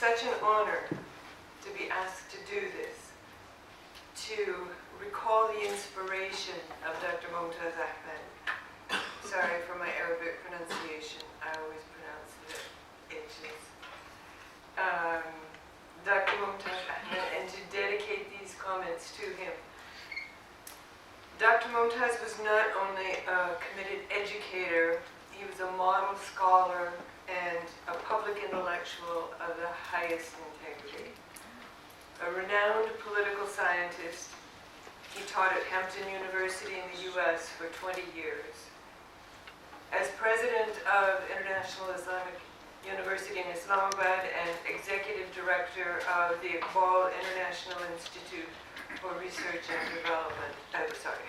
such an honor to be asked to do this, to recall the inspiration of Dr. Mumtaz Ahmed. Sorry for my Arabic pronunciation. I always pronounce the H's. Dr. Mumtaz Ahmed, and to dedicate these comments to him. Dr. Mumtaz was not only a committed educator, he was a model scholar and a public intellectual of the highest integrity. A renowned political scientist, he taught at Hampton University in the US for 20 years. As president of International Islamic University in Islamabad and executive director of the Iqbal International Institute for Research and Development,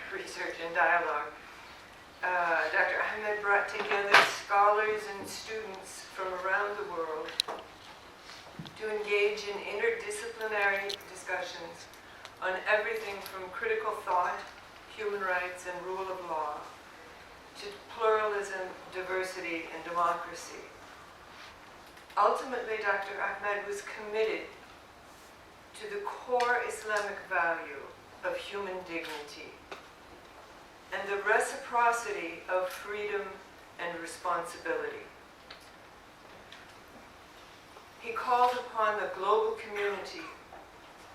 Research and Dialogue, Dr. Ahmed brought together scholars and students from around the world to engage in interdisciplinary discussions on everything from critical thought, human rights, and rule of law, to pluralism, diversity, and democracy. Ultimately, Dr. Ahmed was committed to the core Islamic value of human dignity and the reciprocity of freedom and responsibility. He called upon the global community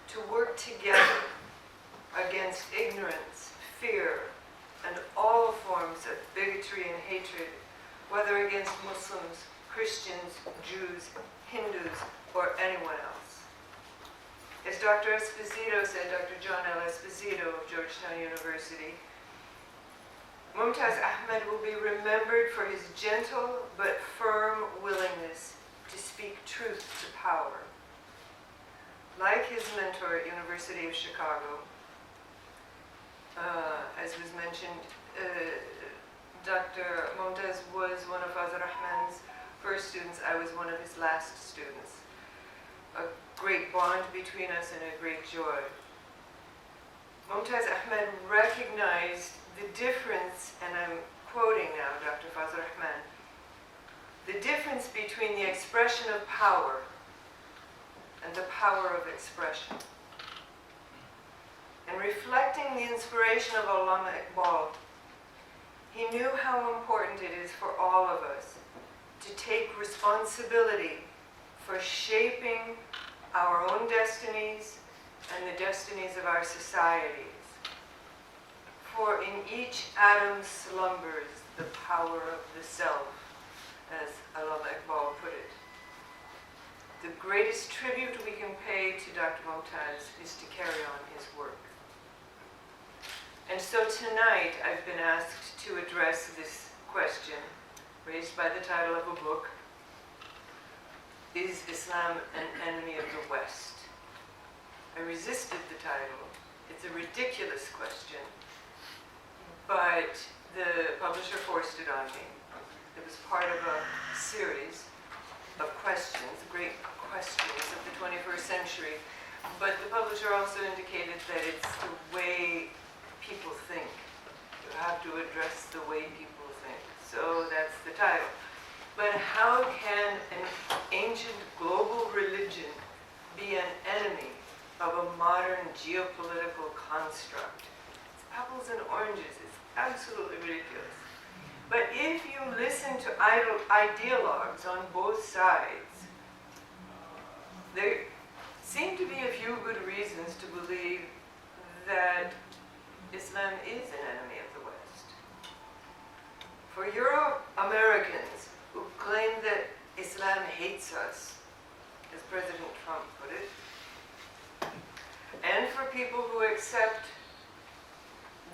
to work together against ignorance, fear, and all forms of bigotry and hatred, whether against Muslims, Christians, Jews, Hindus, or anyone else. As Dr. Esposito said, Dr. John L. Esposito of Georgetown University, Mumtaz Ahmed will be remembered for his gentle but firm willingness to speak truth to power. Like his mentor at University of Chicago, as was mentioned, Dr. Mumtaz was one of Fazl Rahman's first students. I was one of his last students. A great bond between us and a great joy. Mumtaz Ahmed recognized the difference, and I'm quoting now Dr. Fazl Rahman, the difference between the expression of power and the power of expression. And reflecting the inspiration of Allama Iqbal, he knew how important it is for all of us to take responsibility for shaping our own destinies and the destinies of our societies. For in each atom slumbers the power of the self, as Allama Iqbal put it. The greatest tribute we can pay to Dr. Mumtaz is to carry on his work. And so tonight I've been asked to address this question raised by the title of a book, Is Islam an Enemy of the West? I resisted the title. It's a ridiculous question, but the publisher forced it on me. It was part of a series of questions, great questions of the 21st century, but the publisher also indicated that it's the way people think. You have to address the way people think. So that's the title. But how can an ancient global religion be an enemy of a modern geopolitical construct? It's apples and oranges. It's absolutely ridiculous. But if you listen to ideologues on both sides, there seem to be a few good reasons to believe that Islam is an enemy of the West. For Euro-Americans who claim that Islam hates us, as President Trump put it, and for people who accept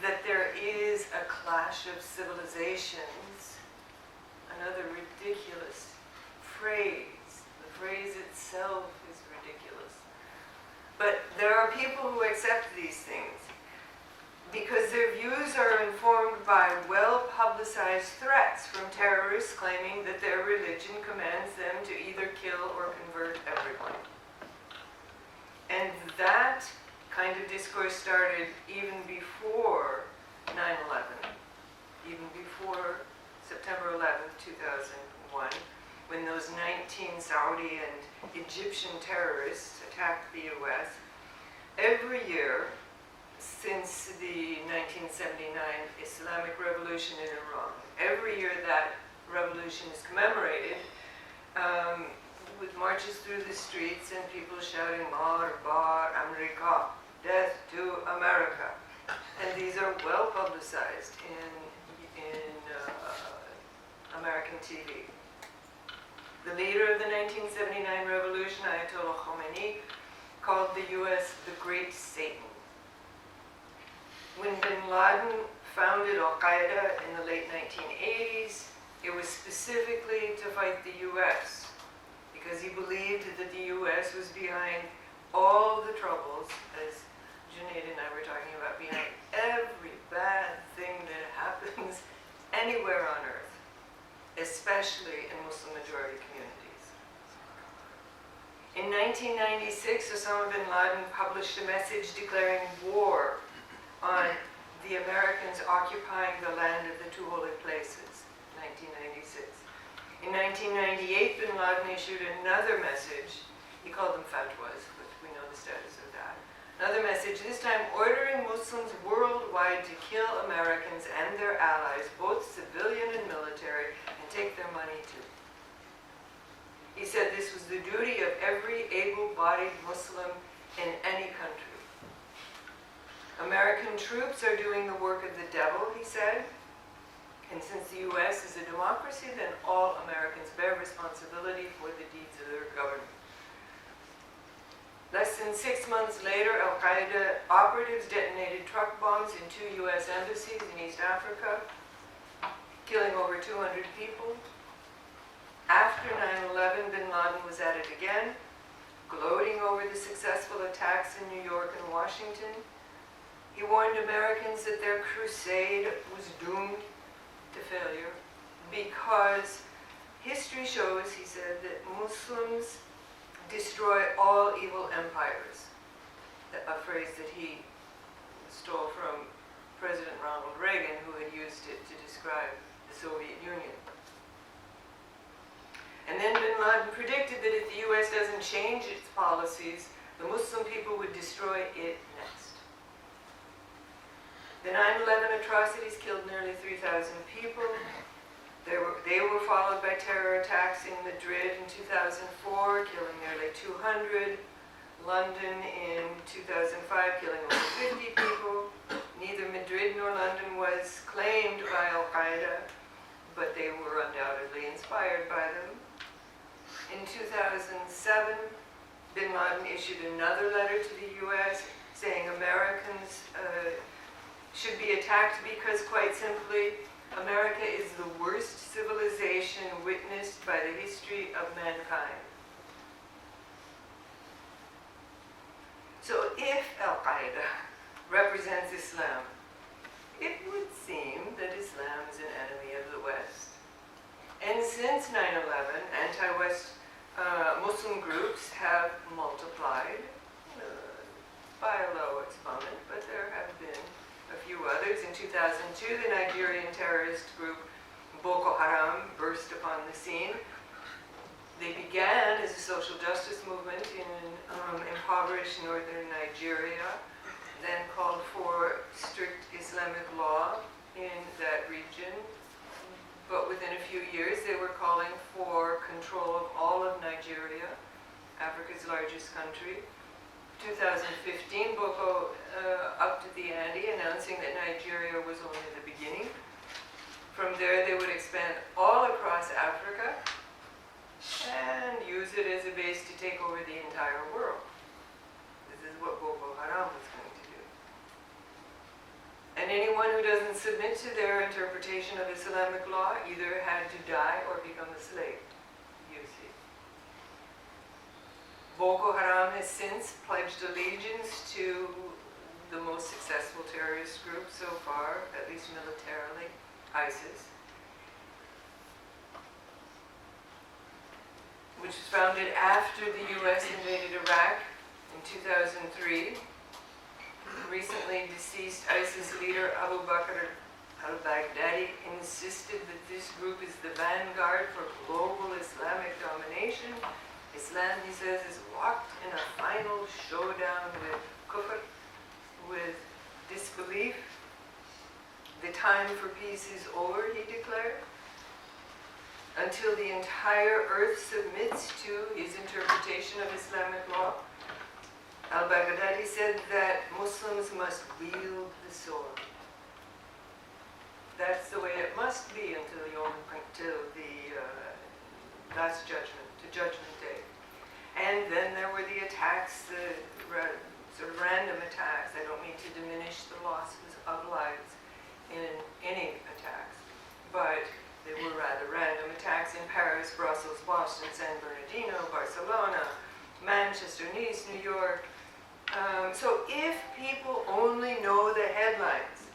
that there is a clash of civilizations, another ridiculous phrase. The phrase itself is ridiculous. But there are people who accept these things because their views are informed by well-publicized threats from terrorists claiming that their religion commands them to either kill or convert everyone. And that kind of discourse started even before 9/11, even before September 11th, 2001, when those 19 Saudi and Egyptian terrorists attacked the US, every year since the 1979 Islamic Revolution in Iran, every year that revolution is commemorated, with marches through the streets and people shouting, Bar America, death to America. And these are well publicized in American TV. The leader of the 1979 revolution, Ayatollah Khomeini, called the US the Great Satan. When bin Laden founded Al-Qaeda in the late 1980s, it was specifically to fight the US because he believed that the US was behind all the troubles, as Junaid and I were talking about, behind every bad thing that happens anywhere on earth, especially in Muslim-majority communities. In 1996, Osama bin Laden published a message declaring war on the Americans occupying the land of the two holy places, 1996. In 1998, bin Laden issued another message. He called them fatwas, but we know the status of that. Another message, this time ordering Muslims worldwide to kill Americans and their allies, both civilian and military, and take their money too. He said this was the duty of every able-bodied Muslim in any country. American troops are doing the work of the devil, he said. And since the US is a democracy, then all Americans bear responsibility for the deeds of their government. Less than 6 months later, Al-Qaeda operatives detonated truck bombs in 2 US embassies in East Africa, killing over 200 people. After 9/11, bin Laden was at it again, gloating over the successful attacks in New York and Washington. He warned Americans that their crusade was doomed to failure because history shows, he said, that Muslims destroy all evil empires. A phrase that he stole from President Ronald Reagan, who had used it to describe the Soviet Union. And then bin Laden predicted that if the US doesn't change its policies, the Muslim people would destroy it next. The 9/11 atrocities killed nearly 3,000 people. They were followed by terror attacks in Madrid in 2004, killing nearly 200. London in 2005, killing over 50 people. Neither Madrid nor London was claimed by Al-Qaeda, but they were undoubtedly inspired by them. In 2007, bin Laden issued another letter to the US saying Americans should be attacked because, quite simply, America is the worst civilization witnessed by the history of mankind. So if Al-Qaeda represents Islam, it would seem that Islam is an enemy of the West. And since 9/11, anti-West Muslim groups have multiplied by a low exponent, but there have been a few others. In 2002, the Nigerian terrorist group Boko Haram burst upon the scene. They began as a social justice movement in impoverished northern Nigeria, then called for strict Islamic law in that region. But within a few years, they were calling for control of all of Nigeria, Africa's largest country. 2015, Boko upped the ante, announcing that Nigeria was only the beginning. From there, they would expand all across Africa and use it as a base to take over the entire world. This is what Boko Haram was going to do. And anyone who doesn't submit to their interpretation of Islamic law either had to die or become a slave. You see. Boko Haram has since pledged allegiance to the most successful terrorist group so far, at least militarily, ISIS, which was founded after the US invaded Iraq in 2003. Recently deceased ISIS leader Abu Bakr Al-Baghdadi insisted that this group is the vanguard for global Islamic domination. Islam, he says, is locked in a final showdown with kufr, with disbelief. The time for peace is over, he declared, until the entire earth submits to his interpretation of Islamic law. Al-Baghdadi said that Muslims must wield the sword. That's the way it must be until the last judgment, to Judgment Day. And then there were the attacks, the sort of random attacks. I don't mean to diminish the losses of lives in any attacks, but they were rather random attacks in Paris, Brussels, Boston, San Bernardino, Barcelona, Manchester, Nice, New York. So if people only know the headlines,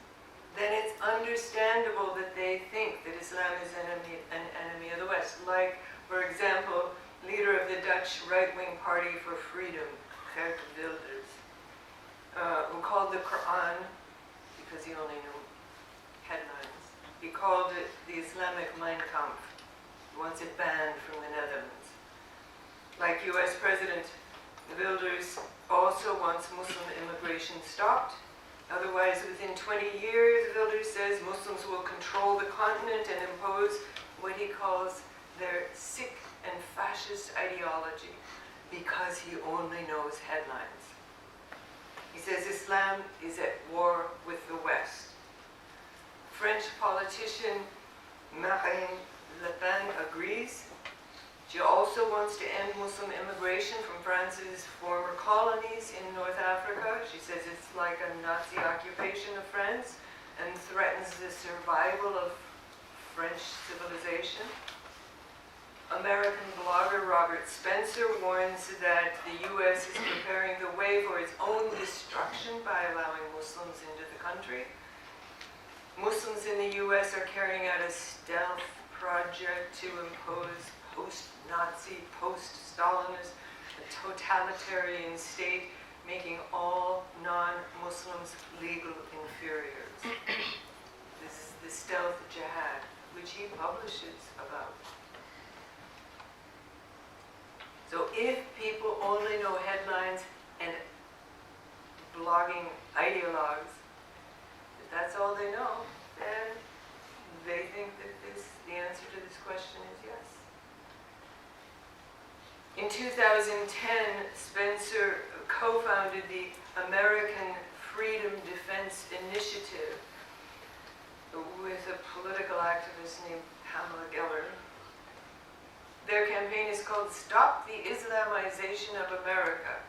then it's understandable that they think that Islam is an enemy of the West. Like, for example, leader of the Dutch right-wing Party for Freedom, Geert Wilders, who called the Quran, because he only knew headlines, he called it the Islamic Mein Kampf. He wants it banned from the Netherlands. Like US President Wilders also wants Muslim immigration stopped. Otherwise, within 20 years, Wilders says Muslims will control the continent and impose what he calls their sick and fascist ideology because he only knows headlines. He says Islam is at war with the West. French politician Marine Le Pen agrees. She also wants to end Muslim immigration from France's former colonies in North Africa. She says it's like a Nazi occupation of France and threatens the survival of French civilization. American blogger Robert Spencer warns that the U.S. is preparing the way for its own destruction by allowing Muslims into the country. Muslims in the U.S. are carrying out a stealth project to impose post-Nazi, post-Stalinist, a totalitarian state, making all non-Muslims legal inferiors. This is the stealth jihad, which he publishes about. So if people only know headlines and blogging ideologues, if that's all they know, then they think that the answer to this question is yes. In 2010, Spencer co-founded the American Freedom Defense Initiative with a political activist named Pamela Geller. Their campaign is called Stop the Islamization of America.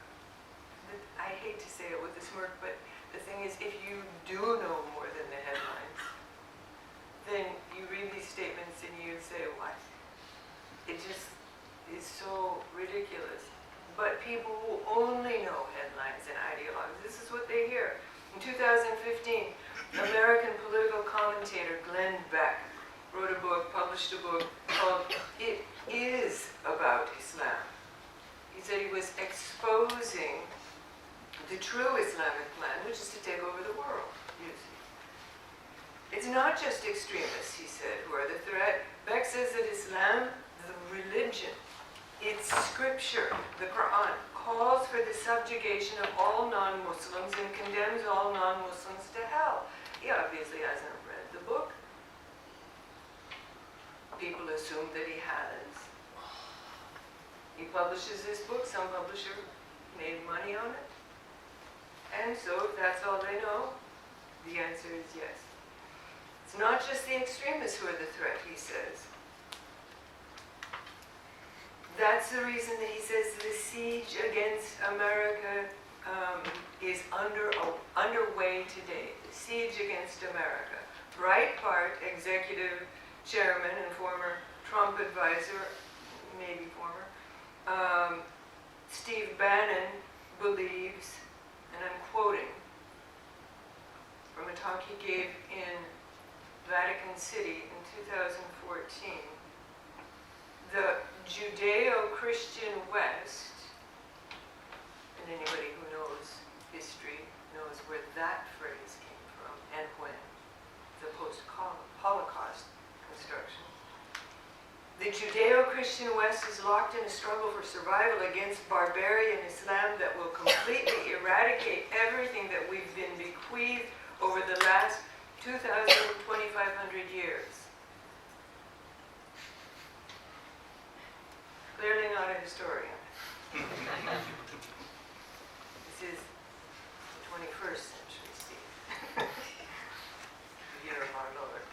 I hate to say it with a smirk, but the thing is, if you do know more than the headlines, then you read these statements and you say, what? It just is so ridiculous. But people who only know headlines and ideologues, this is what they hear. In 2015, American political commentator Glenn Beck wrote a book, published a book called It Is About Islam. He said he was exposing the true Islamic plan, which is to take over the world, you see. It's not just extremists, he said, who are the threat. Beck says that Islam, the religion, its scripture, the Quran, calls for the subjugation of all non-Muslims and condemns all non-Muslims to hell. He obviously hasn't read the book. People assume that he has. He publishes this book, some publisher made money on it. And so if that's all they know, the answer is yes. It's not just the extremists who are the threat, he says. That's the reason that he says the siege against America is underway today. The siege against America. Breitbart executive chairman and former Trump advisor, maybe former, Steve Bannon believes, and I'm quoting from a talk he gave in Vatican City in 2014, the Judeo-Christian West, and anybody who knows history knows where that phrase came from and when, the post-colonial The Judeo-Christian West is locked in a struggle for survival against barbarian Islam that will completely eradicate everything that we've been bequeathed over the last 2,000, 2,500 years. Clearly not a historian. This is the 21st century, Steve. The year of our Lord.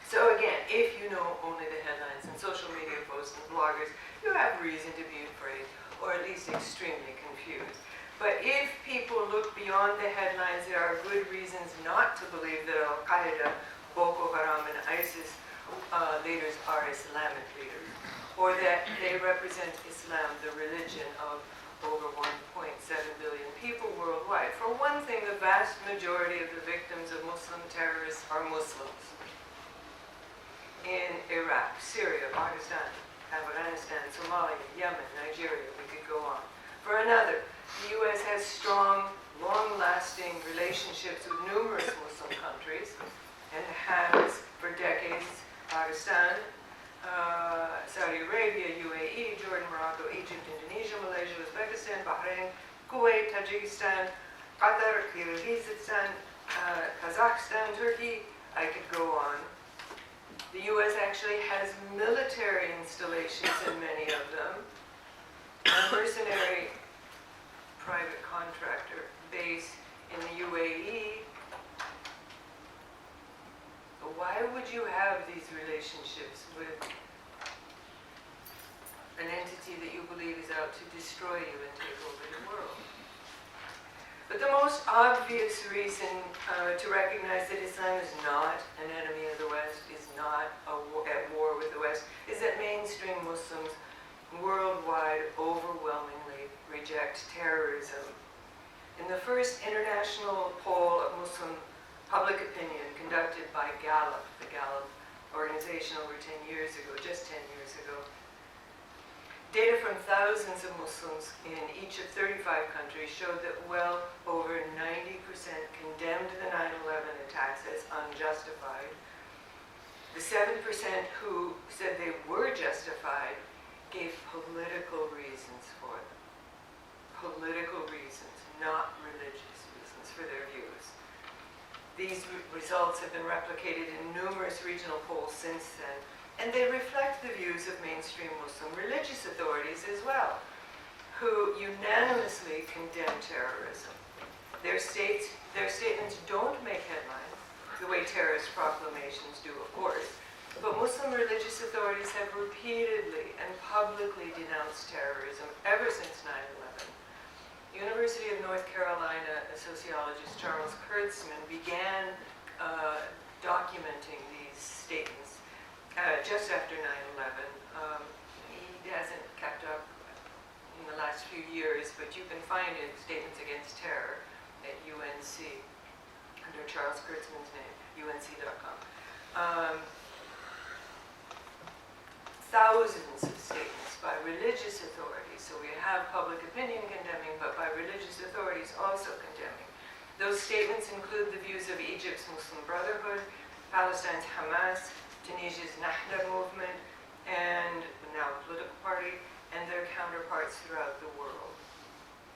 So again, if you know only the headlines and social media posts and bloggers, you have reason to be afraid, or at least extremely confused. But if people look beyond the headlines, there are good reasons not to believe that Al-Qaeda, Boko Haram, and ISIS leaders are Islamic leaders, or that they represent Islam, the religion of over 1.7 billion people worldwide. For one thing, the vast majority of the victims of Muslim terrorists are Muslims. In Iraq, Syria, Pakistan, Afghanistan, Somalia, Yemen, Nigeria, we could go on. For another, the U.S. has strong, long-lasting relationships with numerous Muslim countries, and has for decades: Pakistan, Saudi Arabia, UAE, Jordan, Morocco, Egypt, Indonesia, Malaysia, Uzbekistan, Bahrain, Kuwait, Tajikistan, Qatar, Kyrgyzstan, Kazakhstan, Turkey. I could go on. The U.S. actually has military installations in many of them. A mercenary private contractor base in the UAE. Why would you have these relationships with an entity that you believe is out to destroy you and take over the world? But the most obvious reason to recognize that Islam is not an enemy of the West, is not at war with the West, is that mainstream Muslims worldwide overwhelmingly reject terrorism. In the first international poll of Muslim public opinion conducted by Gallup, the Gallup organization over 10 years ago, just 10 years ago, data from thousands of Muslims in each of 35 countries showed that well over 90% condemned the 9/11 attacks as unjustified. The 7% who said they were justified gave political reasons for them. Political reasons, not religious reasons for their views. These results have been replicated in numerous regional polls since then, and they reflect the views of mainstream Muslim religious authorities as well, who unanimously condemn terrorism. Their statements don't make headlines, the way terrorist proclamations do, of course, but Muslim religious authorities have repeatedly and publicly denounced terrorism ever since 9/11. University of North Carolina sociologist Charles Kurtzman began documenting these statements just after 9/11. He hasn't kept up in the last few years, but you can find it, Statements Against Terror, at UNC, under Charles Kurtzman's name, unc.com. Thousands of statements by religious authorities, so we have public opinion condemning, but by religious authorities also condemning. Those statements include the views of Egypt's Muslim Brotherhood, Palestine's Hamas, Tunisia's Nahda movement, and now political party, and their counterparts throughout the world.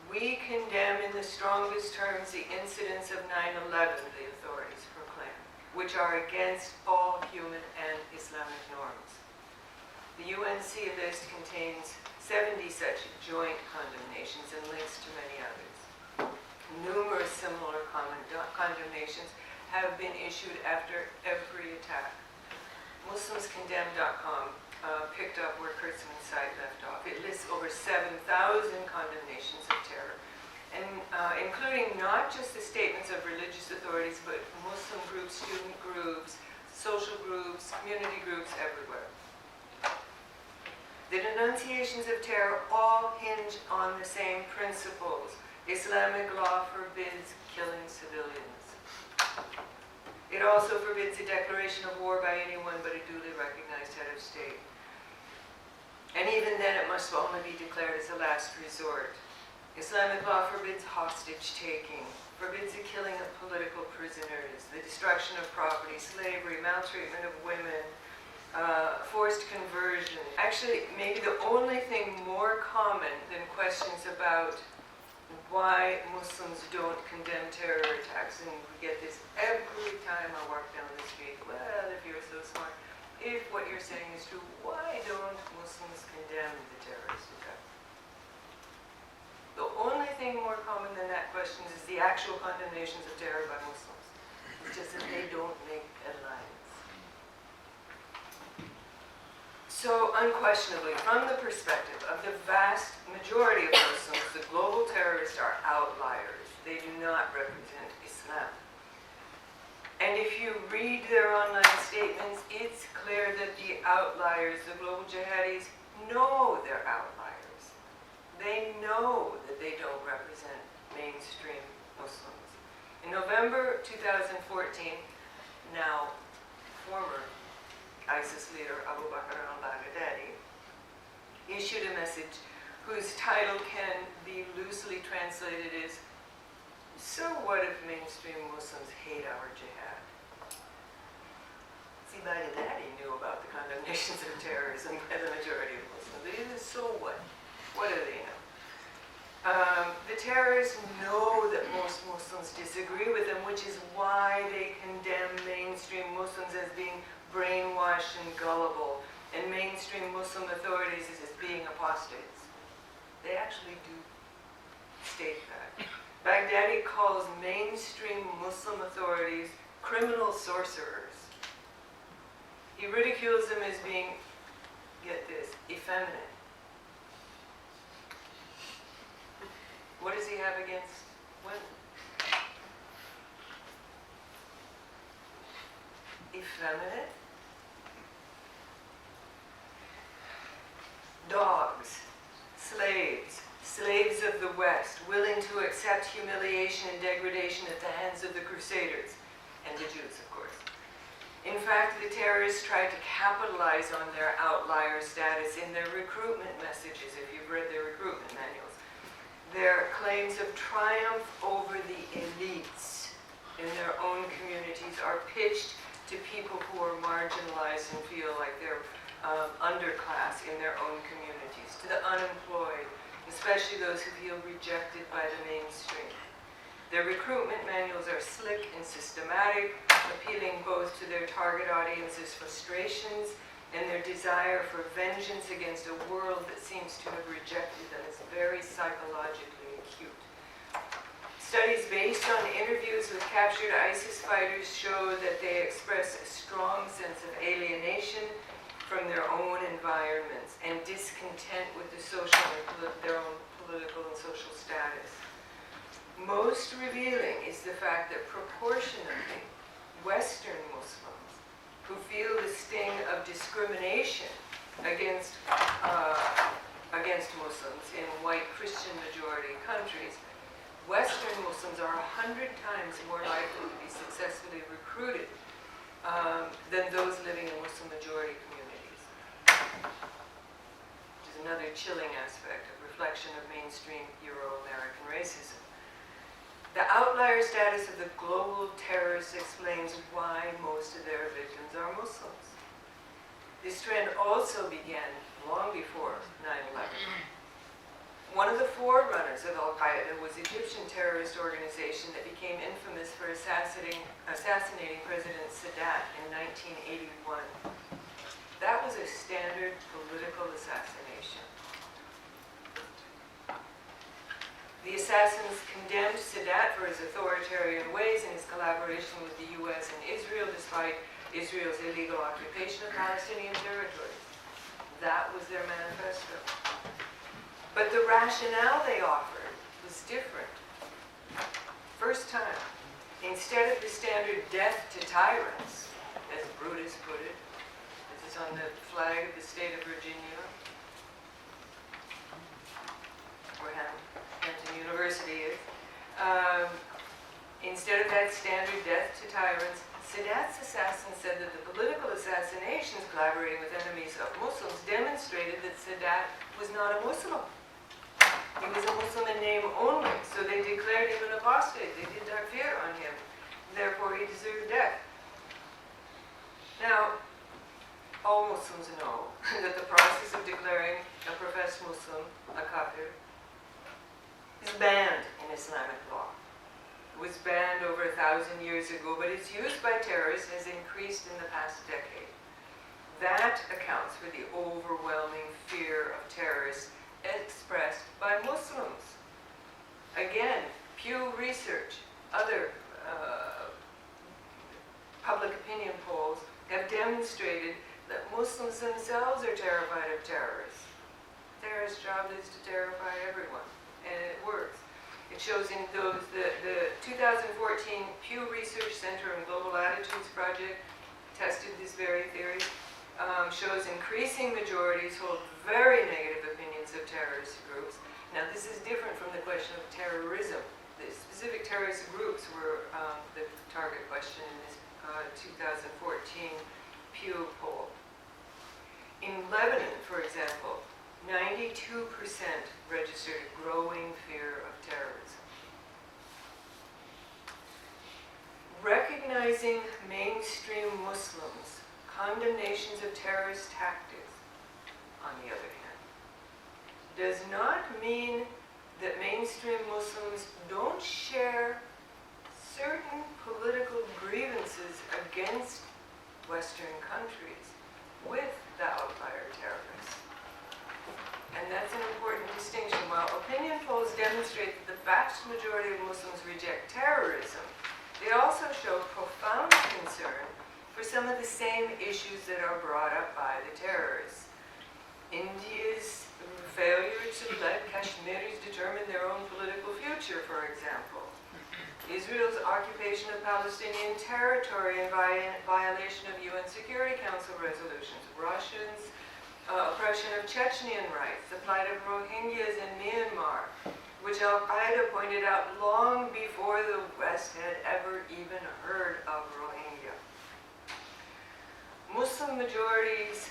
We condemn in the strongest terms the incidents of 9/11, the authorities proclaim, which are against all human and Islamic norms. The UNC list contains 70 such joint condemnations and links to many others. Numerous similar condemnations have been issued after every attack. MuslimsCondemn.com picked up where Kurtzman's site left off. It lists over 7,000 condemnations of terror, and including not just the statements of religious authorities, but Muslim groups, student groups, social groups, community groups everywhere. The denunciations of terror all hinge on the same principles. Islamic law forbids killing civilians. It also forbids a declaration of war by anyone but a duly recognized head of state. And even then, it must only be declared as a last resort. Islamic law forbids hostage-taking, forbids the killing of political prisoners, the destruction of property, slavery, maltreatment of women, forced conversion. Actually, maybe the only thing more common than questions about why Muslims don't condemn terror attacks, and we get this every time I walk down the street. Well, if you're so smart, if what you're saying is true, why don't Muslims condemn the terrorist attack? The only thing more common than that question is the actual condemnations of terror by Muslims. It's just that they don't make headlines. So unquestionably, from the perspective of the vast majority of Muslims, the global terrorists are outliers. They do not represent Islam. And if you read their online statements, it's clear that the outliers, the global jihadis, know they're outliers. They know that they don't represent mainstream Muslims. In November 2014, now former ISIS leader Abu Bakr al-Baghdadi issued a message whose title can be loosely translated as, "So what if mainstream Muslims hate our jihad?" See, Baghdadi knew about the condemnations of terrorism by the majority of Muslims. He said, so what? What do they know? The terrorists know that most Muslims disagree with them, which is why they condemn mainstream Muslims as being brainwashed and gullible, and mainstream Muslim authorities as being apostates. They actually do state that. Baghdadi calls mainstream Muslim authorities criminal sorcerers. He ridicules them as being, get this, effeminate. What does he have against women? Effeminate? Dogs, slaves, slaves of the West, willing to accept humiliation and degradation at the hands of the Crusaders, and the Jews, of course. In fact, the terrorists tried to capitalize on their outlier status in their recruitment messages, if you've read their recruitment manuals. Their claims of triumph over the elites in their own communities are pitched to people who are marginalized and feel like they're underclass in their own communities, to the unemployed, especially those who feel rejected by the mainstream. Their recruitment manuals are slick and systematic, appealing both to their target audience's frustrations and their desire for vengeance against a world that seems to have rejected them. It's very psychologically acute. Studies based on interviews with captured ISIS fighters show that they express a strong sense of alienation from their own environments and discontent with the social and their own political and social status. Most revealing is the fact that proportionately, Western Muslims who feel the sting of discrimination against Muslims in white Christian majority countries, Western Muslims are 100 times more likely to be successfully recruited than those living in Muslim majority communities. Which is another chilling aspect of reflection of mainstream Euro-American racism. The outlier status of the global terrorists explains why most of their victims are Muslims. This trend also began long before 9/11. One of the forerunners of Al-Qaeda was the Egyptian terrorist organization that became infamous for assassinating President Sadat in 1981. That was a standard political assassination. The assassins condemned Sadat for his authoritarian ways and his collaboration with the US and Israel despite Israel's illegal occupation of Palestinian territories. That was their manifesto. But the rationale they offered was different. First time, instead of the standard death to tyrants, as Brutus put it, this is on the flag of the state of Virginia, where Hampton University is, instead of that standard death to tyrants, Sadat's assassins said that the political assassinations collaborating with enemies of Muslims demonstrated that Sadat was not a Muslim. He was a Muslim in name only, so they declared him an apostate. They did takfir on him. Therefore, he deserved death. Now, all Muslims know that the process of declaring a professed Muslim a kafir is banned in Islamic law. It was banned over 1,000 years ago, but its use by terrorists has increased in the past decade. That accounts for the overwhelming fear of terrorists expressed by Muslims. Again, Pew Research, other public opinion polls have demonstrated that Muslims themselves are terrified of terrorists. Terrorist job is to terrify everyone, and it works. It shows in the 2014 Pew Research Center and Global Attitudes Project tested this very theory, shows increasing majorities hold very negative opinions of terrorist groups. Now this is different from the question of terrorism. The specific terrorist groups were the target question in this 2014 Pew poll. In Lebanon, for example, 92% registered a growing fear of terrorism. Recognizing mainstream Muslims' condemnations of terrorist tactics, on the other hand, does not mean that mainstream Muslims don't share certain political grievances against Western countries with the outlier terrorists. And that's an important distinction. While opinion polls demonstrate that the vast majority of Muslims reject terrorism, they also show profound concern for some of the same issues that are brought up by the terrorists. India's failure to let Kashmiris determine their own political future, for example. Israel's occupation of Palestinian territory in violation of UN Security Council resolutions. Russians' oppression of Chechenian rights, the plight of Rohingyas in Myanmar, which Al-Qaeda pointed out long before the West had ever even heard of Rohingya. Muslim majorities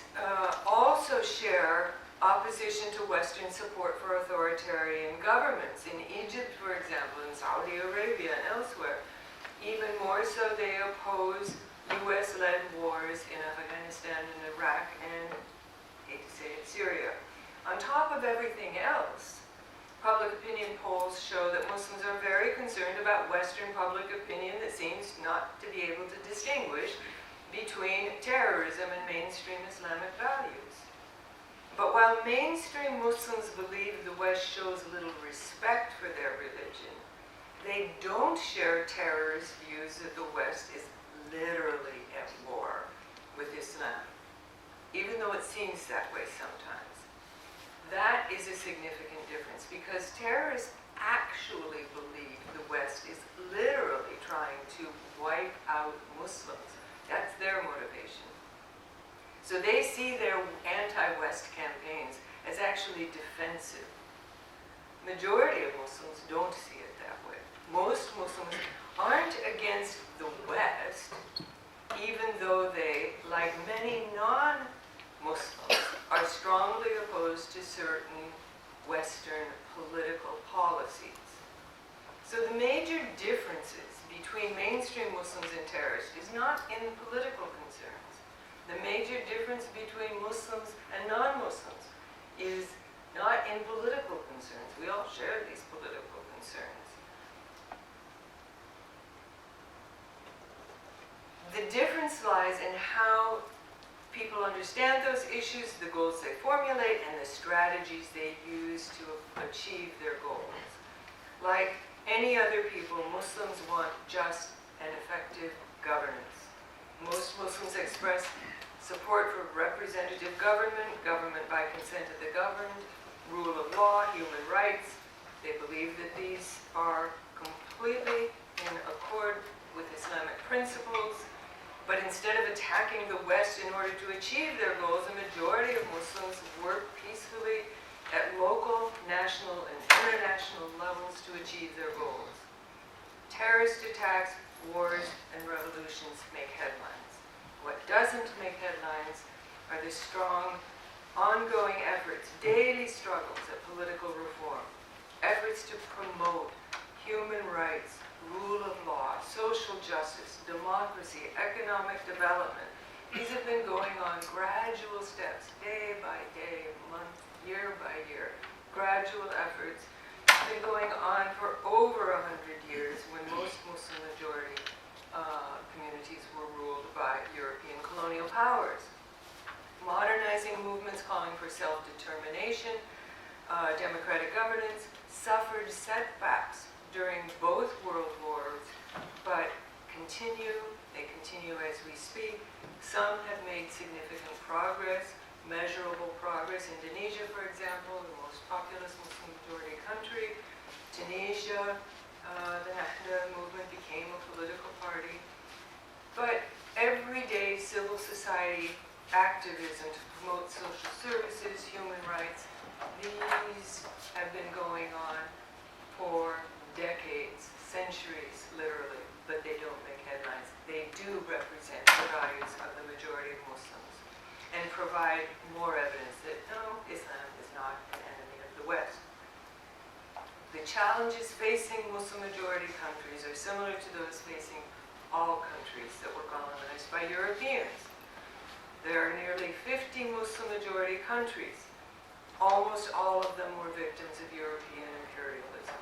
also share opposition to Western support for authoritarian governments. In Egypt, for example, in Saudi Arabia and elsewhere. Even more so, they oppose US-led wars in Afghanistan and Iraq and, hate to say it, Syria. On top of everything else, public opinion polls show that Muslims are very concerned about Western public opinion that seems not to be able to distinguish between terrorism and mainstream Islamic values. But while mainstream Muslims believe the West shows little respect for their religion, they don't share terrorist views that the West is literally at war with Islam, even though it seems that way sometimes. That is a significant difference because terrorists actually believe the West is literally trying to wipe out Muslims. That's their motivation. So they see their anti-West campaigns as actually defensive. Majority of Muslims don't see it that way. Most Muslims aren't against the West, even though they, like many non-Muslims, are strongly opposed to certain Western political policies. So the major differences between mainstream Muslims and terrorists is not in political concerns. The major difference between Muslims and non-Muslims is not in political concerns. We all share these political concerns. The difference lies in how people understand those issues, the goals they formulate, and the strategies they use to achieve their goals. Like any other people, Muslims want just and effective governance. Most Muslims express support for representative government, government by consent of the governed, rule of law, human rights. They believe that these are completely in accord with Islamic principles. But instead of attacking the West in order to achieve their goals, a majority of Muslims work peacefully at local, national, and international levels to achieve their goals. Terrorist attacks, wars, and revolutions make headlines. What doesn't make headlines are the strong, ongoing efforts, daily struggles at political reform, efforts to promote human rights, rule of law, social justice, democracy, economic development, These have been going on gradual steps, day by day, month, year by year. Gradual efforts have been going on for over 100 years when most Muslim majority communities were ruled by European colonial powers. Modernizing movements calling for self-determination, democratic governance, suffered setbacks during both world wars, but they continue as we speak. Some have made significant progress, measurable progress. Indonesia, for example, the most populous Muslim majority country. Tunisia, the Nahda movement became a political party. But everyday civil society activism to promote social services, human rights, these have been going on for decades, centuries, literally, but they don't make headlines. They do represent the values of the majority of Muslims and provide more evidence that, no, Islam is not an enemy of the West. The challenges facing Muslim majority countries are similar to those facing all countries that were colonized by Europeans. There are nearly 50 Muslim majority countries. Almost all of them were victims of European imperialism.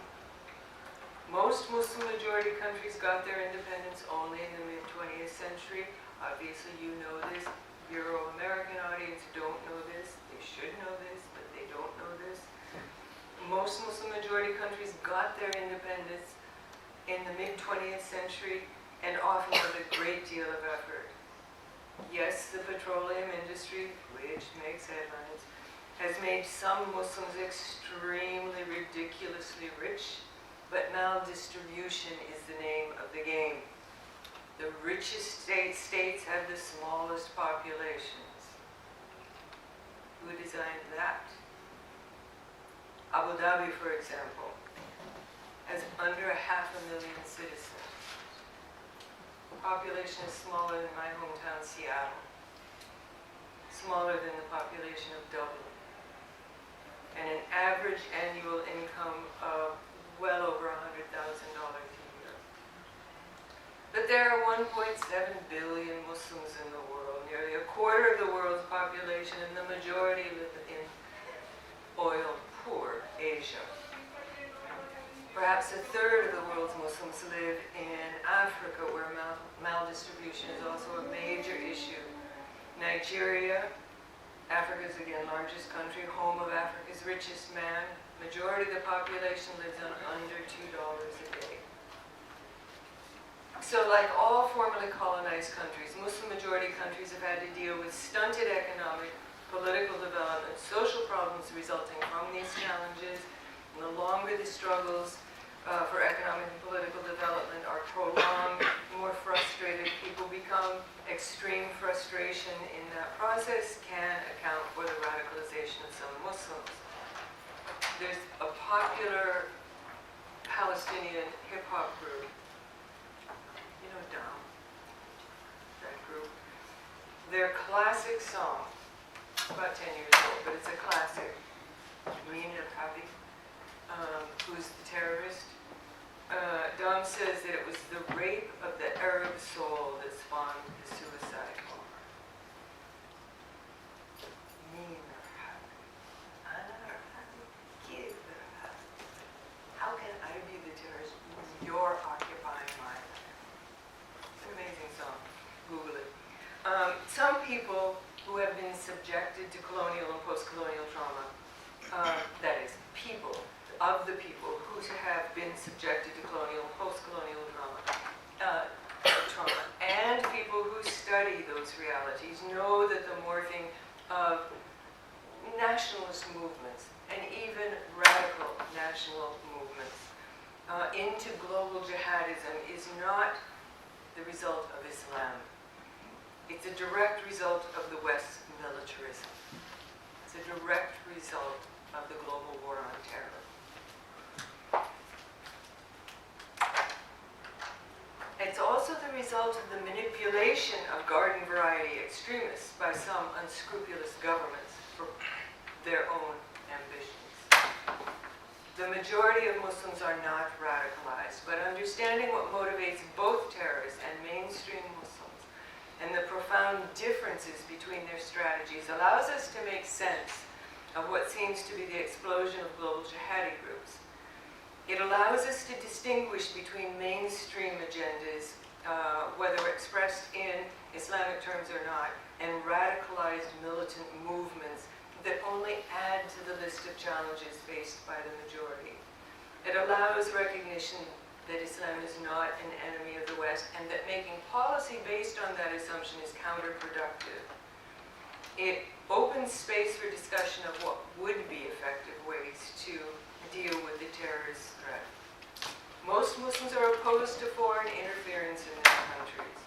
Most Muslim majority countries got their independence only in the mid-20th century. Obviously, you know this. Euro-American audience don't know this. They should know this, but they don't know this. Most Muslim majority countries got their independence in the mid-20th century and often with a great deal of effort. Yes, the petroleum industry, which makes headlines, has made some Muslims extremely ridiculously rich, but maldistribution is the name of the game. The richest states have the smallest populations. Who designed that? Abu Dhabi, for example, has under 500,000 citizens. The population is smaller than my hometown, Seattle. Smaller than the population of Dublin. And an average annual income of well over $100,000 a year. But there are 1.7 billion Muslims in the world, nearly a quarter of the world's population, and the majority live in oil-poor Asia. Perhaps a third of the world's Muslims live in Africa, where maldistribution is also a major issue. Nigeria, Africa's, again, largest country, home of Africa's richest man. Majority of the population lives on under $2 a day. So like all formerly colonized countries, Muslim majority countries have had to deal with stunted economic, political development, social problems resulting from these challenges. And the longer the struggles for economic and political development are prolonged, the more frustrated people become. Extreme frustration in that process can account for the radicalization of some Muslims. There's a popular Palestinian hip-hop group, you know, Dom, that group. Their classic song, about 10 years old, but it's a classic. Mean Happy, who's the terrorist. Dom says that it was the rape of the Arab soul that spawned the suicide bomber. Mean or happy? Ana or happy? Give or happy? How can I be the terrorist when you're occupying my land? It's an amazing song. Google it. Some people who have been subjected to colonial and post-colonial trauma, that is, people who have been subjected to colonial and post-colonial trauma, and people who study those realities know that the morphing of nationalist movements and even radical national movements into global jihadism is not the result of Islam. It's a direct result of the West's militarism. It's a direct result of the global war on terror. It's also the result of the manipulation of garden variety extremists by some unscrupulous governments for their own ambitions. The majority of Muslims are not radicalized, but understanding what motivates both terrorists and mainstream Muslims and the profound profound differences between their strategies allows us to make sense of what seems to be the explosion of global jihadi groups. It allows us to distinguish between mainstream agendas, whether expressed in Islamic terms or not, and radicalized militant movements that only add to the list of challenges faced by the majority. It allows recognition that Islam is not an enemy of the West, and that making policy based on that assumption is counterproductive. It opens space for discussion of what would be effective ways to deal with the terrorist threat. Most Muslims are opposed to foreign interference in their countries.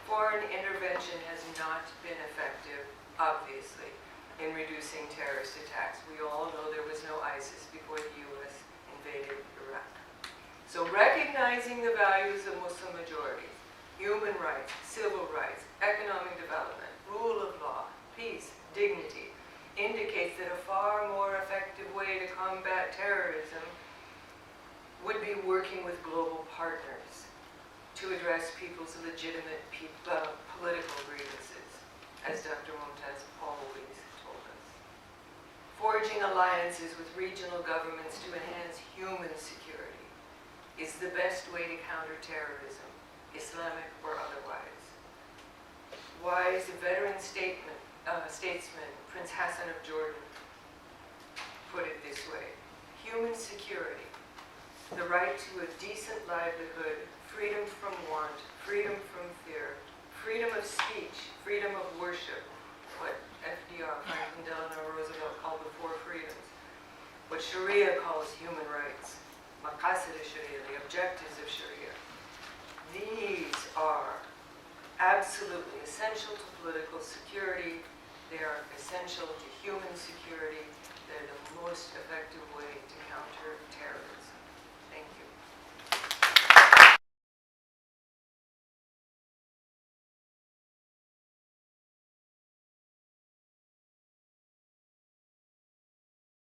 Foreign intervention has not been effective, obviously, in reducing terrorist attacks. We all know there was no ISIS before the U.S. invaded Iraq. So recognizing the values of Muslim majorities, human rights, civil rights, economic development, rule of law, peace, dignity, indicates that a far more effective way to combat terrorism would be working with global partners to address people's legitimate political grievances, as Dr. Mumtaz always told us. Forging alliances with regional governments to enhance human security is the best way to counter terrorism, Islamic or otherwise. Wise veteran statesman Prince Hassan of Jordan put it this way: human security, the right to a decent livelihood, freedom from want, freedom from fear, freedom of speech, freedom of worship, what FDR, Franklin Delano Roosevelt, called the four freedoms, what Sharia calls human rights, maqasid al-Sharia, the objectives of Sharia. These are absolutely essential to political security. They are essential to human security. They're the most effective way to counter terrorism.